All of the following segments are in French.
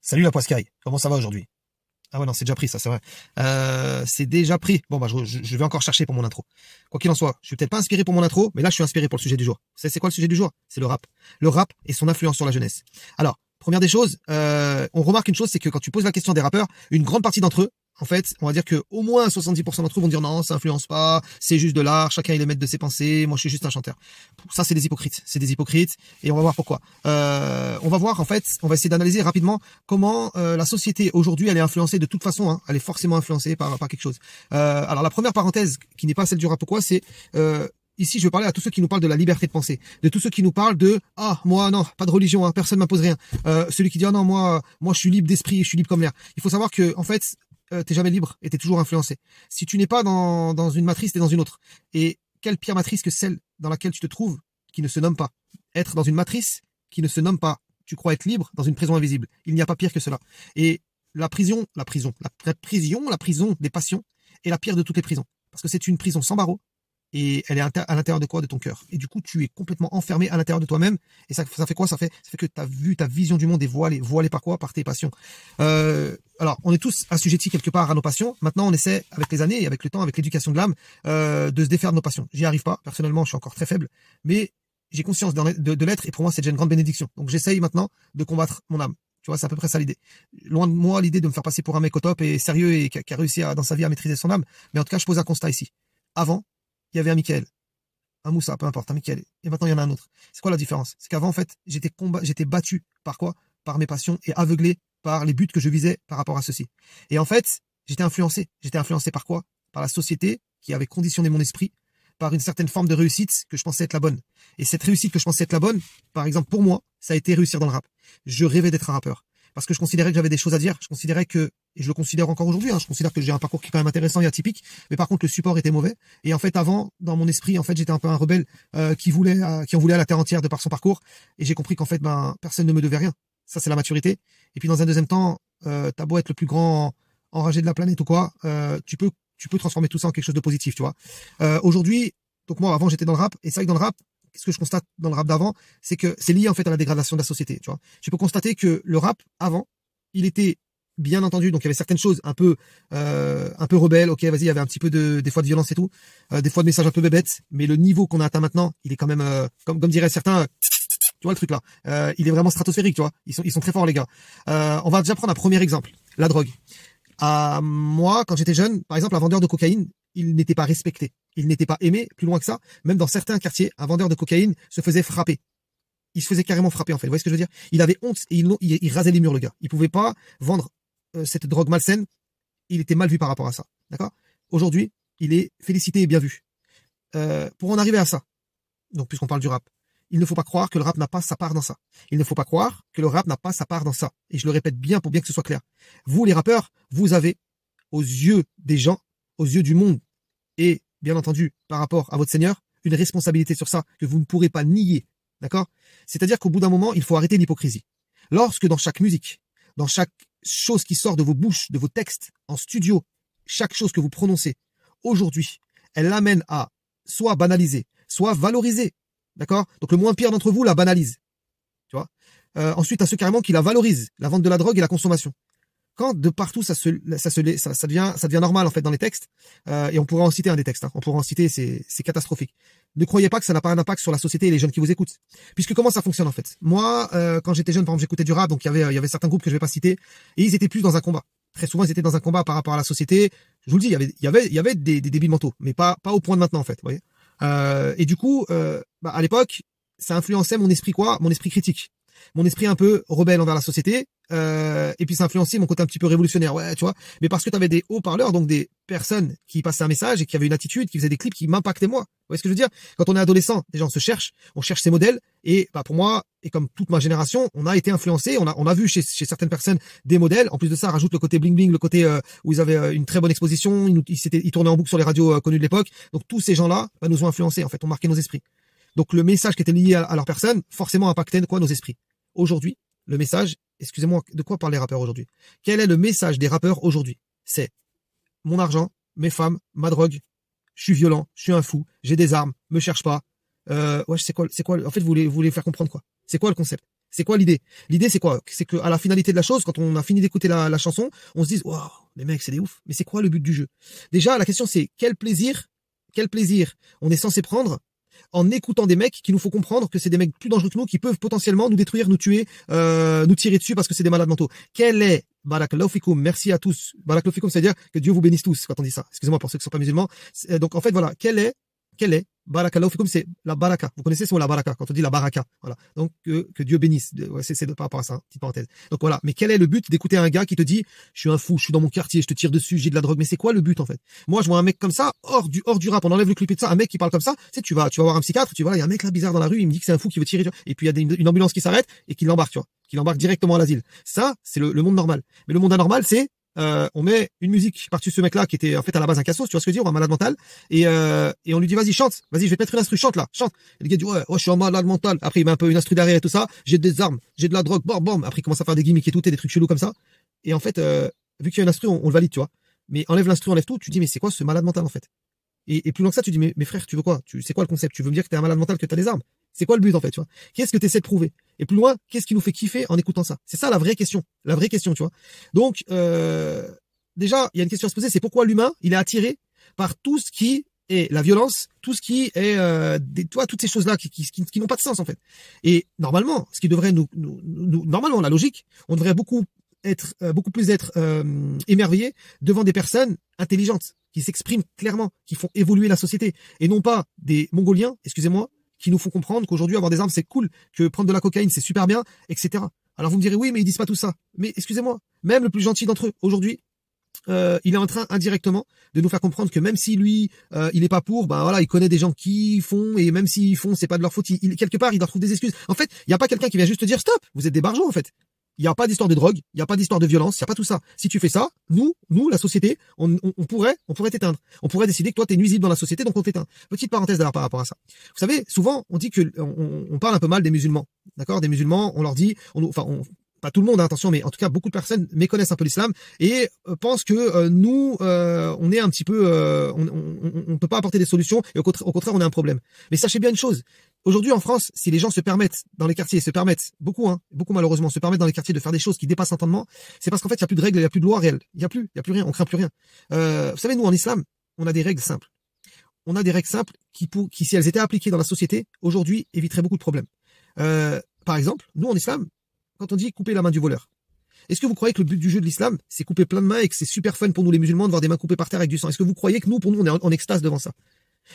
Salut la poiscaille, comment ça va aujourd'hui? Ah ouais non c'est déjà pris ça c'est vrai. C'est déjà pris. Bon bah je vais encore chercher pour mon intro. Quoi qu'il en soit, je suis peut-être pas inspiré pour mon intro, mais là je suis inspiré pour le sujet du jour. C'est quoi le sujet du jour? C'est le rap. Le rap et son influence sur la jeunesse. Alors, première des choses, on remarque une chose, c'est que quand tu poses la question des rappeurs, une grande partie d'entre eux, en fait, on va dire que au moins 70% d'entre eux vont dire non, ça influence pas, c'est juste de l'art, chacun il est maître de ses pensées, moi je suis juste un chanteur. Ça c'est des hypocrites, et on va voir pourquoi. On va voir en fait, on va essayer d'analyser rapidement comment la société aujourd'hui elle est influencée de toute façon, hein, elle est forcément influencée par quelque chose. Alors la première parenthèse qui n'est pas celle du rap ou quoi, c'est ici, je veux parler à tous ceux qui nous parlent de la liberté de penser, de tous ceux qui nous parlent de moi non, pas de religion, hein, personne m'impose rien. Celui qui dit non moi je suis libre d'esprit, je suis libre comme l'air. Il faut savoir que en fait t'es jamais libre et t'es toujours influencé. Si tu n'es pas dans une matrice, t'es dans une autre. Et quelle pire matrice que celle dans laquelle tu te trouves qui ne se nomme pas. Être dans une matrice qui ne se nomme pas. Tu crois être libre dans une prison invisible. Il n'y a pas pire que cela. Et la prison des passions est la pire de toutes les prisons. Parce que c'est une prison sans barreaux. Et elle est à l'intérieur de quoi? De ton cœur. Et du coup, tu es complètement enfermé à l'intérieur de toi-même. Et ça fait quoi? Ça fait que ta vision du monde est voilée par quoi? Par tes passions. Alors, on est tous assujettis quelque part à nos passions. Maintenant, on essaie, avec les années et avec le temps, avec l'éducation de l'âme, de se défaire de nos passions. J'y arrive pas. Personnellement, je suis encore très faible. Mais j'ai conscience de l'être. Et pour moi, c'est déjà une grande bénédiction. Donc, j'essaye maintenant de combattre mon âme. Tu vois, c'est à peu près ça l'idée. Loin de moi l'idée de me faire passer pour un mec au top et sérieux et qui a réussi dans sa vie à maîtriser son âme. Mais en tout cas, je pose un constat ici. Avant, il y avait un Michael, un Moussa, peu importe, un Michael. Et maintenant, il y en a un autre. C'est quoi la différence? C'est qu'avant, en fait, j'étais battu par quoi? Par mes passions et aveuglé par les buts que je visais par rapport à ceci. Et en fait, j'étais influencé. J'étais influencé par quoi? Par la société qui avait conditionné mon esprit, par une certaine forme de réussite que je pensais être la bonne. Et cette réussite que je pensais être la bonne, par exemple, pour moi, ça a été réussir dans le rap. Je rêvais d'être un rappeur. Parce que je considérais que j'avais des choses à dire. Je considérais que, et je le considère encore aujourd'hui, hein, je considère que j'ai un parcours qui est quand même intéressant et atypique. Mais par contre, le support était mauvais. Et en fait, avant, dans mon esprit, en fait, j'étais un peu un rebelle qui en voulait à la terre entière de par son parcours. Et j'ai compris qu'en fait, personne ne me devait rien. Ça, c'est la maturité. Et puis, dans un deuxième temps, t'as beau être le plus grand enragé de la planète ou quoi, tu peux transformer tout ça en quelque chose de positif, tu vois. Aujourd'hui, donc moi, avant, j'étais dans le rap. Et c'est vrai que dans le rap, ce que je constate dans le rap d'avant, c'est que c'est lié en fait à la dégradation de la société, tu vois. Tu peux constater que le rap avant, il était bien entendu, donc il y avait certaines choses un peu rebelles, ok, vas-y, il y avait un petit peu des fois de violence et tout, des fois de messages un peu bébêtes, mais le niveau qu'on a atteint maintenant, il est quand même, comme diraient certains, tu vois le truc là, il est vraiment stratosphérique, tu vois. Ils sont très forts les gars. On va déjà prendre un premier exemple, la drogue. Moi, quand j'étais jeune, par exemple, un vendeur de cocaïne, il n'était pas respecté. Il n'était pas aimé, plus loin que ça. Même dans certains quartiers, un vendeur de cocaïne se faisait frapper. Il se faisait carrément frapper, en fait. Vous voyez ce que je veux dire? Il avait honte et il rasait les murs, le gars. Il pouvait pas vendre cette drogue malsaine. Il était mal vu par rapport à ça. D'accord? Aujourd'hui, il est félicité et bien vu. Pour en arriver à ça, donc puisqu'on parle du rap, il ne faut pas croire que le rap n'a pas sa part dans ça. Il ne faut pas croire que le rap n'a pas sa part dans ça. Et je le répète bien pour bien que ce soit clair. Vous, les rappeurs, vous avez, aux yeux des gens, aux yeux du monde, et bien entendu par rapport à votre Seigneur, une responsabilité sur ça que vous ne pourrez pas nier. D'accord? C'est-à-dire qu'au bout d'un moment, il faut arrêter l'hypocrisie. Lorsque dans chaque musique, dans chaque chose qui sort de vos bouches, de vos textes, en studio, chaque chose que vous prononcez, aujourd'hui, elle l'amène à soit banaliser, soit valoriser. D'accord? Donc le moins pire d'entre vous la banalise. Tu vois? Ensuite, à ceux carrément qui la valorisent, la vente de la drogue et la consommation. Quand de partout ça devient normal en fait dans les textes, et on pourra en citer un des textes, hein, on pourra en citer, c'est catastrophique. Ne croyez pas que ça n'a pas un impact sur la société et les jeunes qui vous écoutent. Puisque comment ça fonctionne en fait? Moi, quand j'étais jeune, par exemple, j'écoutais du rap, donc il y avait certains groupes que je vais pas citer, et ils étaient plus dans un combat. Très souvent, ils étaient dans un combat par rapport à la société. Je vous le dis, il y avait des débiles mentaux, mais pas au point de maintenant en fait. Vous voyez. Et du coup, à l'époque, ça influençait mon esprit quoi? Mon esprit critique. Mon esprit un peu rebelle envers la société, et puis ça influençait mon côté un petit peu révolutionnaire, ouais, tu vois. Mais parce que tu avais des haut-parleurs, donc des personnes qui passaient un message et qui avaient une attitude, qui faisaient des clips qui m'impactaient moi. Vous voyez ce que je veux dire? Quand on est adolescent, déjà on cherche ses modèles, et pour moi, et comme toute ma génération, on a été influencé, on a vu chez certaines personnes des modèles. En plus de ça, rajoute le côté bling bling, le côté où ils avaient une très bonne exposition, ils tournaient en boucle sur les radios connues de l'époque. Donc tous ces gens-là nous ont influencés, en fait, ont marqué nos esprits. Donc le message qui était lié à leur personne, forcément impactait quoi? Nos esprits. Aujourd'hui, le message, excusez-moi, de quoi parlent les rappeurs aujourd'hui? Quel est le message des rappeurs aujourd'hui? C'est mon argent, mes femmes, ma drogue, je suis violent, je suis un fou, j'ai des armes, me cherche pas. Ouais, c'est quoi? En fait, vous voulez faire comprendre quoi? C'est quoi le concept? C'est quoi l'idée? L'idée, c'est quoi? C'est qu'à la finalité de la chose, quand on a fini d'écouter la chanson, on se dise, waouh, les mecs, c'est des ouf. Mais c'est quoi le but du jeu? Déjà, la question, c'est quel plaisir on est censé prendre en écoutant des mecs qui nous font comprendre que c'est des mecs plus dangereux que nous, qui peuvent potentiellement nous détruire, nous tuer, nous tirer dessus parce que c'est des malades mentaux. Quel est, barakallahu fikoum, merci à tous. Barakallahu fikoum, c'est-à-dire que Dieu vous bénisse tous quand on dit ça. Excusez-moi pour ceux qui ne sont pas musulmans. Donc en fait, voilà, quel est, barakallahu fikoum, c'est la baraka. Vous connaissez ce mot, la baraka, quand on dit la baraka. Voilà. Donc, que Dieu bénisse. Ouais, c'est par rapport à ça, hein, petite parenthèse. Donc voilà. Mais quel est le but d'écouter un gars qui te dit, je suis un fou, je suis dans mon quartier, je te tire dessus, j'ai de la drogue. Mais c'est quoi le but, en fait? Moi, je vois un mec comme ça, hors du rap, on enlève le clip de ça, un mec qui parle comme ça, tu sais, tu vas voir un psychiatre, tu vois, il y a un mec là bizarre dans la rue, il me dit que c'est un fou qui veut tirer, et puis il y a une ambulance qui s'arrête et qui l'embarque, tu vois, qui l'embarque directement à l'asile. Ça, c'est le monde normal. Mais le monde anormal, c'est, on met une musique par-dessus ce mec-là qui était en fait à la base un cassos, tu vois ce que je veux dire, un malade mental, et on lui dit vas-y chante, vas-y je vais te mettre une instru, chante là, chante. Et le gars dit ouais, je suis un malade mental. Après il met un peu une instru derrière et tout ça, j'ai des armes, j'ai de la drogue, bam bam. Après il commence à faire des gimmicks et tout, et des trucs chelous comme ça. Et en fait, vu qu'il y a une instru, on le valide, tu vois. Mais enlève l'instru, enlève tout, tu dis mais c'est quoi ce malade mental en fait? Et plus loin que ça, tu dis mais frère, tu veux quoi? C'est quoi le concept? Tu veux me dire que t'es un malade mental, que t'as des armes? C'est quoi le but en fait, tu vois? Qu'est-ce que tu essaies de prouver? Et plus loin, qu'est-ce qui nous fait kiffer en écoutant ça? C'est ça la vraie question, tu vois. Donc déjà, il y a une question à se poser, c'est pourquoi l'humain, il est attiré par tout ce qui est la violence, tout ce qui est, toutes ces choses-là qui n'ont pas de sens, en fait. Et normalement, ce qui devrait normalement, la logique, on devrait beaucoup plus être émerveillé devant des personnes intelligentes, qui s'expriment clairement, qui font évoluer la société, et non pas des Mongoliens, excusez-moi, qui nous font comprendre qu'aujourd'hui, avoir des armes, c'est cool, que prendre de la cocaïne, c'est super bien, etc. Alors vous me direz, oui, mais ils disent pas tout ça. Mais excusez-moi, même le plus gentil d'entre eux, aujourd'hui, il est en train indirectement de nous faire comprendre que même si lui il est pas pour, ben voilà, il connaît des gens qui font, et même s'ils font, c'est pas de leur faute, quelque part il leur trouve des excuses. En fait, il y a pas quelqu'un qui vient juste te dire stop, vous êtes des barjots en fait. Il y a pas d'histoire de drogue, il y a pas d'histoire de violence, il y a pas tout ça. Si tu fais ça, nous la société, on pourrait t'éteindre. On pourrait décider que toi t'es nuisible dans la société, donc on t'éteint. Petite parenthèse d'ailleurs par rapport à ça. Vous savez, souvent on dit que on parle un peu mal des musulmans. D'accord, des musulmans, on leur dit pas tout le monde, hein, attention, mais en tout cas, beaucoup de personnes méconnaissent un peu l'islam et pensent que nous, on est un petit peu, on peut pas apporter des solutions et au contraire, on a un problème. Mais sachez bien une chose. Aujourd'hui, en France, si les gens se permettent dans les quartiers, beaucoup malheureusement, se permettent dans les quartiers de faire des choses qui dépassent l'entendement, c'est parce qu'en fait, il y a plus de règles, il y a plus de loi réelle, il y a plus rien, on craint plus rien. Vous savez, nous en islam, on a des règles simples. On a des règles simples qui, si elles étaient appliquées dans la société, aujourd'hui, éviteraient beaucoup de problèmes. Par exemple, nous en islam, quand on dit couper la main du voleur, est-ce que vous croyez que le but du jeu de l'islam, c'est couper plein de mains et que c'est super fun pour nous les musulmans de voir des mains coupées par terre avec du sang? Est-ce que vous croyez que nous, pour nous, on est en extase devant ça?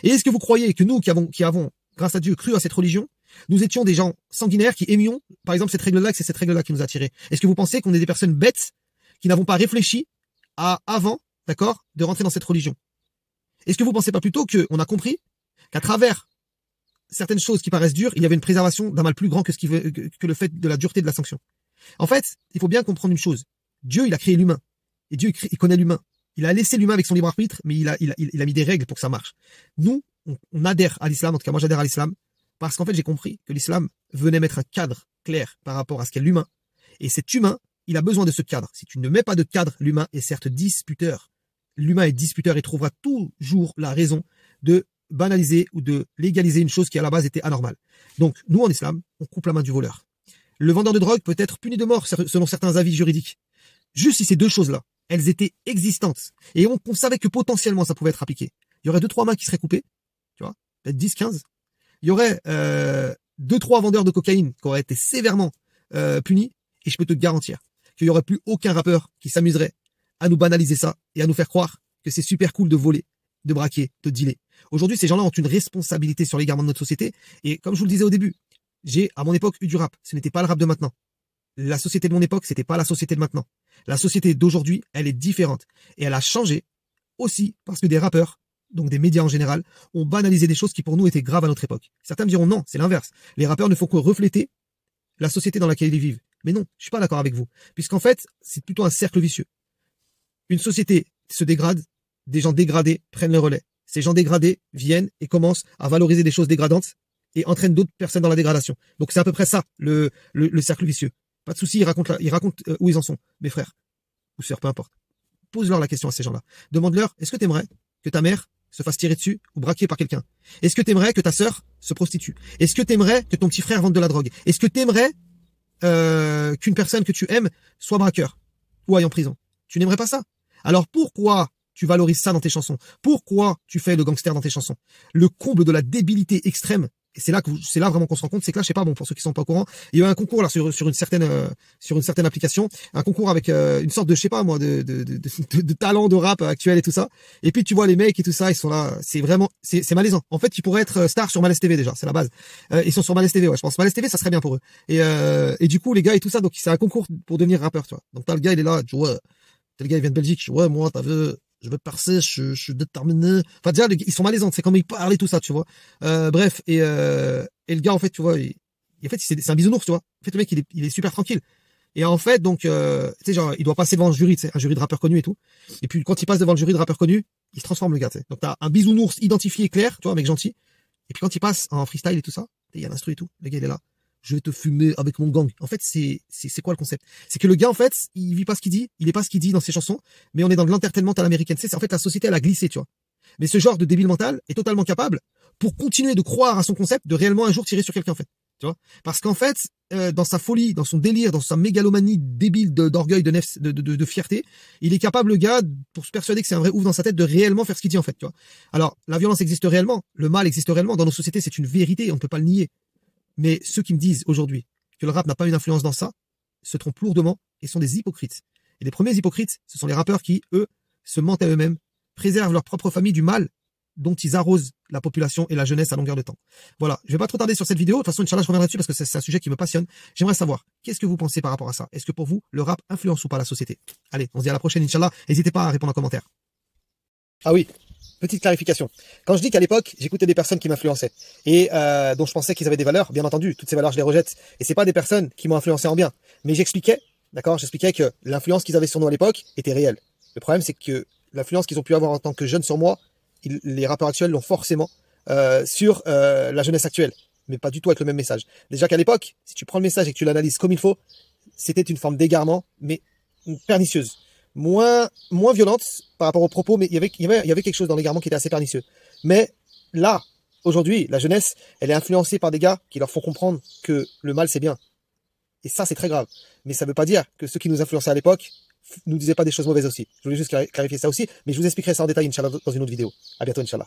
Et est-ce que vous croyez que nous, qui avons, grâce à Dieu, cru à cette religion, nous étions des gens sanguinaires qui aimions, par exemple, cette règle-là, que c'est cette règle-là qui nous a attirés? Est-ce que vous pensez qu'on est des personnes bêtes qui n'avons pas réfléchi avant, d'accord, de rentrer dans cette religion? Est-ce que vous pensez pas plutôt qu'on a compris qu'à travers certaines choses qui paraissent dures, il y avait une préservation d'un mal plus grand que le fait de la dureté de la sanction? En fait, il faut bien comprendre une chose. Dieu, il a créé l'humain. Et Dieu, il connaît l'humain. Il a laissé l'humain avec son libre arbitre, mais il a mis des règles pour que ça marche. Nous, on adhère à l'islam, en tout cas moi j'adhère à l'islam, parce qu'en fait j'ai compris que l'islam venait mettre un cadre clair par rapport à ce qu'est l'humain. Et cet humain, il a besoin de ce cadre. Si tu ne mets pas de cadre, l'humain est certes disputeur. L'humain est disputeur et trouvera toujours la raison de banaliser ou de légaliser une chose qui à la base était anormale. Donc, nous en islam, on coupe la main du voleur. Le vendeur de drogue peut être puni de mort selon certains avis juridiques. Juste si ces deux choses-là, elles étaient existantes et on savait que potentiellement ça pouvait être appliqué. Il y aurait 2-3 mains qui seraient coupées, tu vois, peut-être 10-15. Il y aurait 2-3 vendeurs de cocaïne qui auraient été sévèrement punis et je peux te garantir qu'il y aurait plus aucun rappeur qui s'amuserait à nous banaliser ça et à nous faire croire que c'est super cool de voler, de braquer, de dealer. Aujourd'hui, ces gens-là ont une responsabilité sur l'égarement de notre société. Et comme je vous le disais au début, j'ai, à mon époque, eu du rap. Ce n'était pas le rap de maintenant. La société de mon époque, c'était pas la société de maintenant. La société d'aujourd'hui, elle est différente. Et elle a changé aussi parce que des rappeurs, donc des médias en général, ont banalisé des choses qui pour nous étaient graves à notre époque. Certains me diront non, c'est l'inverse. Les rappeurs ne font que refléter la société dans laquelle ils vivent. Mais non, je suis pas d'accord avec vous. Puisqu'en fait, c'est plutôt un cercle vicieux. Une société se dégrade, des gens dégradés prennent le relais. Ces gens dégradés viennent et commencent à valoriser des choses dégradantes et entraînent d'autres personnes dans la dégradation. Donc c'est à peu près ça, le cercle vicieux. Pas de souci, ils racontent où ils en sont, mes frères ou sœurs, peu importe. Pose-leur la question à ces gens-là. Demande-leur, est-ce que t'aimerais que ta mère se fasse tirer dessus ou braquer par quelqu'un? Est-ce que t'aimerais que ta sœur se prostitue? Est-ce que t'aimerais que ton petit frère vende de la drogue? Est-ce que t'aimerais qu'une personne que tu aimes soit braqueur ou aille en prison. Tu n'aimerais pas ça. Alors pourquoi tu valorises ça dans tes chansons? Pourquoi tu fais le gangster dans tes chansons? Le comble de la débilité extrême, et c'est là vraiment qu'on se rend compte, c'est que là, je sais pas, bon, pour ceux qui sont pas au courant, il y a eu un concours là sur une certaine application, un concours avec une sorte de, je sais pas moi, de talent de rap actuel et tout ça. Et puis tu vois les mecs et tout ça, ils sont là, c'est vraiment, c'est malaisant. En fait, ils pourraient être stars sur Malaise TV déjà, c'est la base. Ils sont sur Malaise TV, ouais, je pense. Malaise TV, ça serait bien pour eux. Et du coup, les gars et tout ça, donc c'est un concours pour devenir rappeur, tu vois. Donc t'as le gars, il est là, tu vois, t'as le gars, il vient de Belgique, ouais, moi, t'as vu, je veux percer, je suis déterminé. Enfin, déjà, ils sont malaisants, c'est comme ils parlent et tout ça, tu vois. Bref, et le gars, en fait, tu vois, en fait, c'est un bisounours, tu vois. En fait, le mec, il est super tranquille. Et en fait, donc, tu sais, genre, il doit passer devant un jury, tu sais, un jury de rappeurs connus et tout. Et puis, quand il passe devant le jury de rappeurs connus, il se transforme, le gars, tu sais. Donc, t'as un bisounours identifié, clair, tu vois, un mec gentil. Et puis, quand il passe en freestyle et tout ça, il y a l'instru et tout. Le gars, il est là. Je vais te fumer avec mon gang. En fait, c'est quoi le concept? C'est que le gars, en fait, il vit pas ce qu'il dit, il est pas ce qu'il dit dans ses chansons, mais on est dans de l'entertainment à l'américaine. C'est en fait, la société, elle a glissé, tu vois. Mais ce genre de débile mental est totalement capable, pour continuer de croire à son concept, de réellement un jour tirer sur quelqu'un, en fait. Tu vois? Parce qu'en fait, dans sa folie, dans son délire, dans sa mégalomanie débile d'orgueil, de fierté, il est capable, le gars, pour se persuader que c'est un vrai ouf dans sa tête, de réellement faire ce qu'il dit, en fait, tu vois. Alors, la violence existe réellement, le mal existe réellement, dans nos sociétés, c'est une vérité, on ne peut pas le nier. Mais ceux qui me disent aujourd'hui que le rap n'a pas une influence dans ça, se trompent lourdement et sont des hypocrites. Et les premiers hypocrites, ce sont les rappeurs qui, eux, se mentent à eux-mêmes, préservent leur propre famille du mal dont ils arrosent la population et la jeunesse à longueur de temps. Voilà, je vais pas trop tarder sur cette vidéo. De toute façon, Inch'Allah, je reviendrai dessus parce que c'est un sujet qui me passionne. J'aimerais savoir, qu'est-ce que vous pensez par rapport à ça? Est-ce que pour vous, le rap influence ou pas la société? Allez, on se dit à la prochaine, Inch'Allah. N'hésitez pas à répondre en commentaire. Ah oui, petite clarification. Quand je dis qu'à l'époque, j'écoutais des personnes qui m'influençaient et dont je pensais qu'ils avaient des valeurs, bien entendu, toutes ces valeurs, je les rejette. Et c'est pas des personnes qui m'ont influencé en bien. Mais j'expliquais, d'accord, j'expliquais que l'influence qu'ils avaient sur nous à l'époque était réelle. Le problème, c'est que l'influence qu'ils ont pu avoir en tant que jeunes sur moi, les rappeurs actuels l'ont forcément sur la jeunesse actuelle. Mais pas du tout avec le même message. Déjà qu'à l'époque, si tu prends le message et que tu l'analyses comme il faut, c'était une forme d'égarement, mais pernicieuse. Moins violente par rapport aux propos, mais il y avait quelque chose dans l'égarement qui était assez pernicieux. Mais là, aujourd'hui, la jeunesse, elle est influencée par des gars qui leur font comprendre que le mal, c'est bien. Et ça, c'est très grave. Mais ça ne veut pas dire que ceux qui nous influençaient à l'époque nous disaient pas des choses mauvaises aussi. Je voulais juste clarifier ça aussi, mais je vous expliquerai ça en détail, Inch'Allah, dans une autre vidéo. À bientôt, Inch'Allah.